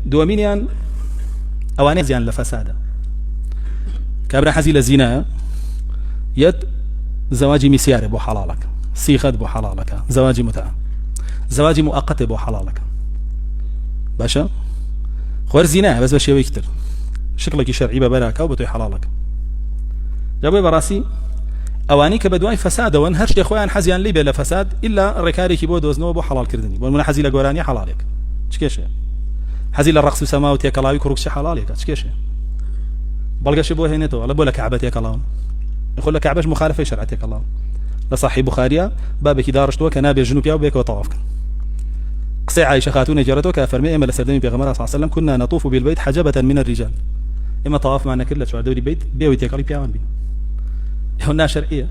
دومينيان اواني زيان لفساده كابرا حزي لزنا يد زواجي مسياري بو حلالك سيخد بو حلالك زواجي متعة زواجي مؤقت بو حلالك باشا خوار زنا بس بشي ويكتر شكلك شرعي ببراكه وبتوي حلالك جابوا براسي اواني كبدواي فساد وان هرش اخوان حزيان لي بلا فساد الا الركاري كي بو دوزنو بو حلال كردني والمن حزي لغوراني حلالك تشكيش حزي للرقص وسماو تيكلاوي كروكش حلالك تشكيش بلغش بو هينتو ولا بولا كعبتك الله يقول لك كعبش مخالفه شرعتك الله لصحيح بخاريا بابك دارشتو كان ابي جنوب ياو بك وطوافك قصي عائشه خاتون جرتو كافرمي اما لسردمي بيغمر صلى الله عليه وسلم كنا نطوف بالبيت حجبه من الرجال اما طواف معنا كله شو دوري بيت بيوتي قلي بيان بي هنا شرعيه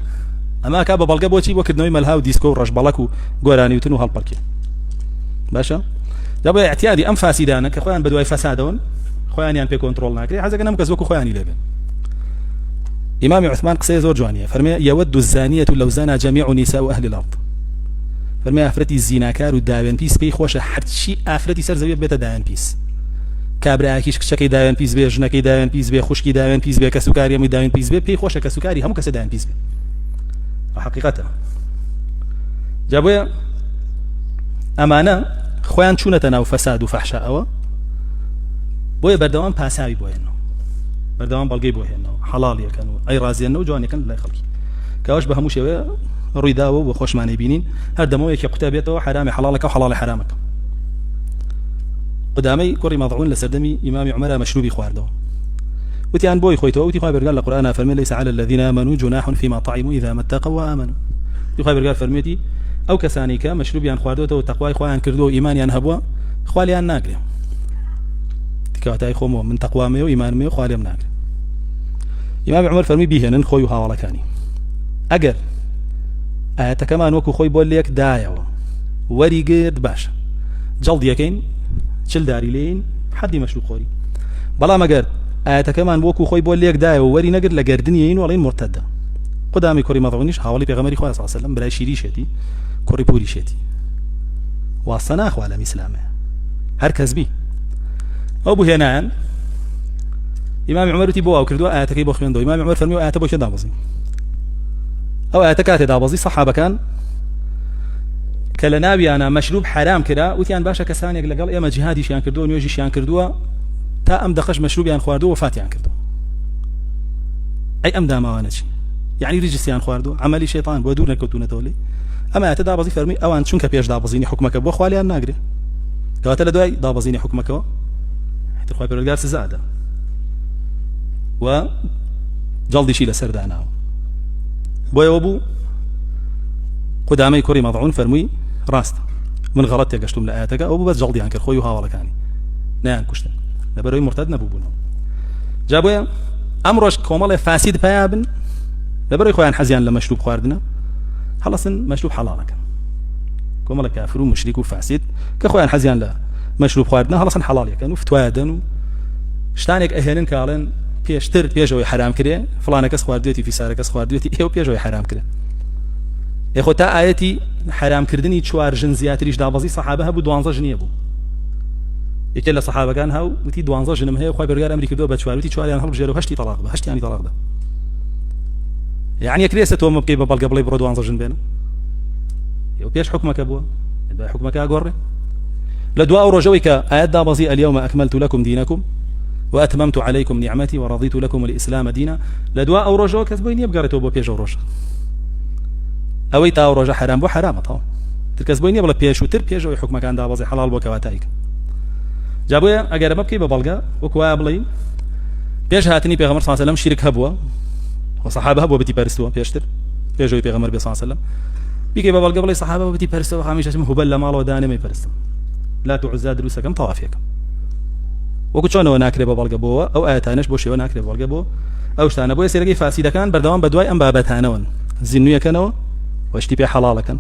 اما كابا بلغا بوتي وكد نوي ملهاو ديسكو رجبلكو غوراني وتنو هالبركي باشا دابا اعتيادي ام فاسدانك اخوان بدواي فسادون خواني ان بي كنترول ناكري حاجه كنا مكزوكو خواني لبن امام عثمان قصي زور جوانيه فرمي يود الزانيه لو زنى جميع نساء اهل الارض فرمي افرتي الزناكار وداوين بيس بي خوش حد شي افرتي سر زويه بيت داوين بيس كابرا كيش شكي داوين بيس بي جنكي داوين بيس بي خوشكي داوين بيس بي كسكاري مي داوين بيس بي خوش كسكاري هم كس داوين بيس بي حقيقته جابوا امانه خوان چونتنا وفساد وفحشاء او بوي بردوام باساوي بوينو بردوام بلقي بوينو حلال يكنو اي رازينو جواني كان لا يخلقي كاوش بهمو شويه ريداو وخوش معني بينين هذا مو يك كتابيته حرامي حلالك وحلال حرامك قدامي كوري مضعون لسردمي امام عمر مشروبي خواردو وتيان بوي خويتو وتي خابر قال القران فرمي ليس على الذين امنوا جناح فيما طعموا اذا ما اتقوا وامنوا تي خابر قال فرميتي او كسانيك مشروبيان خواردو وتقواي خوان كردو ايمانيان هبوا خواليان ناقري تكاتاي خومو من تقوى ميو ايمان ميو خواليان ناقري امام عمر فرمي بيهن خويو هاولكاني اگر ايات كمان وكو خوي بول ليك دايو وري قرد باش جلد يكين شل داري لين حدي مشروب خوري بلا ما قرد ايات كمان وكو خوي بول ليك دايو وري نقر لقردنيين ولين مرتده قدامي كوري مضعونيش حوالي بيغمري خواه صلى الله عليه وسلم بلا شيري شتي كوري بوري شتي واصنا اخو على مسلامه هركز بي ابو هنان امام عمر تي بو كردو ايات كي بو خويندو امام عمر فرمي ايات بو شدا بزي او ايات كاتي دا بزي صحابه كان كلنابي انا مشروب حرام كده وتيان باشا كسانيق لقال اما جهادي شيان كردو نيوجي شيان كردو تا ام دقش مشروب يان خواردو وفاتيان كردو اي ام دا ما وانشي يعني رجسيان خواردو عملي شيطان بودورنا كوتونه تولي اما ايات دا بزي فرمي اوان شنك بيش دا بزيني حكمك بو خواليان ناقري كواتل دوي دا بزيني حكمك حتى خوي بالقارس زاده و جلدي شيله سرداناو بويا وابو قدامي كوري مضعون فرمي راست من غلط يقشتم لآياتك أبو بس جلدي عنك خوي وهاولا كاني نان كشتن نبروي مرتد نبوبونه جابويا أمرش كومال فاسد بيابن نبروي خويا حزيان لمشروب خواردنا خلصن مشروب حلالك كومال كافر ومشرك وفاسد كخويا حزيان لمشروب خواردنا خلصن حلال كانوا فتوادن شتانك أهلن كالن بيشتر بيجوي حرام كده فلانك خواردتي في سارك خواردتي ايو بيجوي حرام كده ياخو تا ايتي حرام كردني چوار جن زياتريش دابزي صحابه بو 12 جنيه بو يكلا صحابه كان هاو وتي 12 جن هي خوي برغار امريكا دو بچوار وتي چوار يعني هل جيرو هشتي طلاق به هشتي يعني طلاق ده يعني كريسه تو مبقي ببل قبل يبرو 12 جن بينه يو بيش حكمك ابو حكمك اغور لدواء رجويك ايات دابزي اليوم اكملت لكم دينكم واتممت عليكم نعمتي ورضيت لكم الاسلام دينا لدواء او رجو كسبين يبقرتو بو بيجو رجو اوي تا رجو حرام بو حرام طاو تركسبين يبلا بيشو تر بيجو حكم كان دابزي حلال بو كواتايك جابويا اگر مبكي ببلغا وكوا بلي بيج هاتني بيغمر صلى الله عليه وسلم شرك هبوا وصحابه هبوا بتي بارستو بيشتر بيجو بيغمر صلى الله عليه وسلم بيجي ببلغا بلي صحابه بتي بارستو خامش اسمه هبل مالو داني ما يبرستو لا تعزى دروسا كم طوافيك وكتشونه وناكري ببلغا بو او ايتانش بوشي وناكري ببلغا بو او شتانه بو يسيرقي فاسده كان بردوام بدواي ام بابتانون زينو يكنو واشتي بي حلال كان